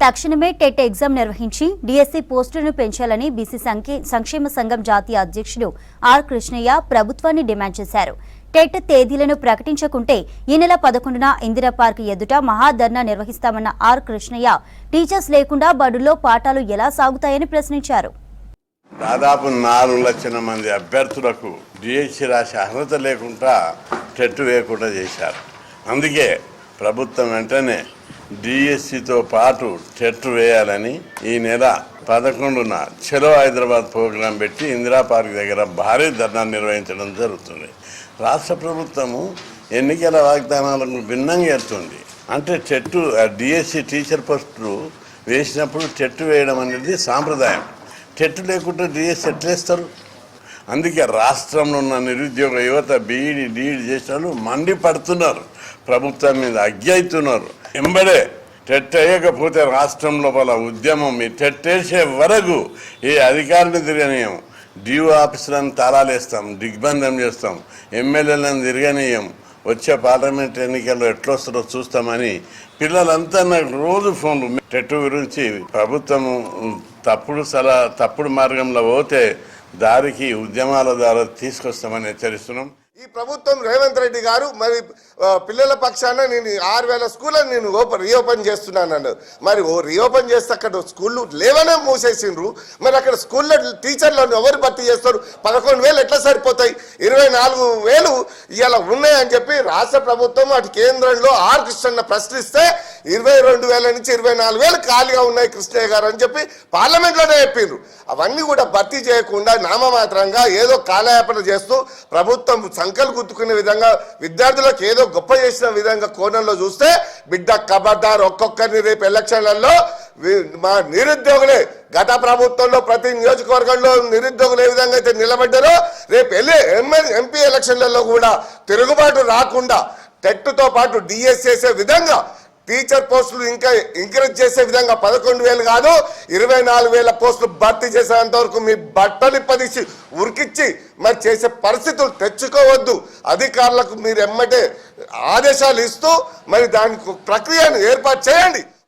తక్షణమే TET exam నిర్వహించి DSC పోస్టులను పెంచాలని బీసీ సంక్షేమ సంఘం జాతీయ అధ్యక్షుడు ఆర్ కృష్ణయ్య ప్రభుత్వాన్ని డిమాండ్ చేశారు. టెట్ తేదీలను ప్రకటించకుంటే ఈ నెల 11న ఇందిరా పార్క్ ఎదుట మహాధర్నా నిర్వహిస్తామన్న ఆర్ కృష్ణయ్య టీచర్స్ లేకుండా బడుల్లో పాఠాలు ఎలా సాగుతాయని ప్రశ్నించారు. దాదాపు 4 లక్షల మంది అభ్యర్థులకు డిఎస్సి రాసే అర్హత లేకుండా టెట్ వేయకుండా చేశారు. అందుకే ప్రభుత్వం వెంటనే డిఎస్సితో పాటు టెట్ వేయాలని ఈ నెల 11న చలో హైదరాబాద్ ప్రోగ్రాం పెట్టి ఇందిరా పార్క్ దగ్గర భారీ ధర్నా నిర్వహించడం జరుగుతుంది. రాష్ట్ర ప్రభుత్వము ఎన్నికల వాగ్దానాలకు భిన్నంగా వెళ్తుంది. అంటే టెట్ డిఎస్సి టీచర్ పోస్టులు వేసినప్పుడు టెట్ వేయడం అనేది సాంప్రదాయం. టెట్ లేకుంటే డిఎస్సి ఎట్లేస్తారు? అందుకే రాష్ట్రంలో ఉన్న నిరుద్యోగ యువత బీఈడి డిఈడి చేసిన వాళ్ళు మండిపడుతున్నారు, ప్రభుత్వం మీద అగ్గిస్తున్నారు. ఎంబడే టెట్ వేయకపోతే రాష్ట్రం లోపల ఉద్యమం ఈ టెట్ వేసే వరకు ఏ అధికారిని తిరగనీయం, డిఓ ఆఫీసులను తాళాలేస్తాం, దిగ్బంధం చేస్తాం, ఎమ్మెల్యేలను తిరగనీయం, వచ్చే పార్లమెంట్ ఎన్నికల్లో ఎట్లొస్తారో చూస్తామని పిల్లలంతా నాకు రోజు ఫోన్లు. టెట్ గురించి ప్రభుత్వం తప్పుడు మార్గంలో పోతే దారికి ఉద్యమాల ద్వారా తీసుకొస్తామని హెచ్చరిస్తున్నాం. ఈ ప్రభుత్వం రేవంత్ రెడ్డి గారు మరి పిల్లల పక్షాన నేను 6000 స్కూళ్ళని నేను రీఓపెన్ చేస్తున్నాను. మరి రీఓపెన్ చేస్తే అక్కడ స్కూళ్ళు లేవనే మూసేసిండ్రు. మరి అక్కడ స్కూల్లో టీచర్లను ఎవరు భర్తీ చేస్తారు? 11,000 ఎట్లా సరిపోతాయి? 24,000 ఇవాళ ఉన్నాయని చెప్పి రాష్ట్ర ప్రభుత్వం అటు కేంద్రంలో ఆర్ కృష్ణన్న ప్రశ్నిస్తే 22,000 నుంచి 24,000 ఖాళీగా ఉన్నాయి కృష్ణయ్య గారు అని చెప్పి పార్లమెంట్లోనే చెప్పిండ్రు. అవన్నీ కూడా భర్తీ చేయకుండా నామమాత్రంగా ఏదో కాలయాపన చేస్తూ ప్రభుత్వం సంకలు గుర్తుకునే విధంగా విద్యార్థులకు ఏదో గొప్ప చేసిన విధంగా కోణంలో చూస్తే బిడ్డ ఖబర్దార్. ఒక్కొక్కరిని రేపు ఎలక్షన్లలో మా నిరుద్యోగులే, గత ప్రభుత్వంలో ప్రతి నియోజకవర్గంలో నిరుద్యోగులు ఏ విధంగా అయితే నిలబడ్డారో రేపు ఎంపీ ఎలక్షన్లలో కూడా తిరుగుబాటు రాకుండా టెట్తో పాటు డిఎస్ చేసే విధంగా టీచర్ పోస్టులు ఇంకా ఎంకరేజ్ చేసే విధంగా 11,000 కాదు 24,000 పోస్టులు భర్తీ చేసేంత వరకు మీ బట్టలు ఇప్పదీసి ఉరికిచ్చి మరి చేసే పరిస్థితులు తెచ్చుకోవద్దు. అధికారులకు మీరు ఎమ్మటే ఆదేశాలు ఇస్తూ మరి దానికి ప్రక్రియను ఏర్పాటు చేయండి.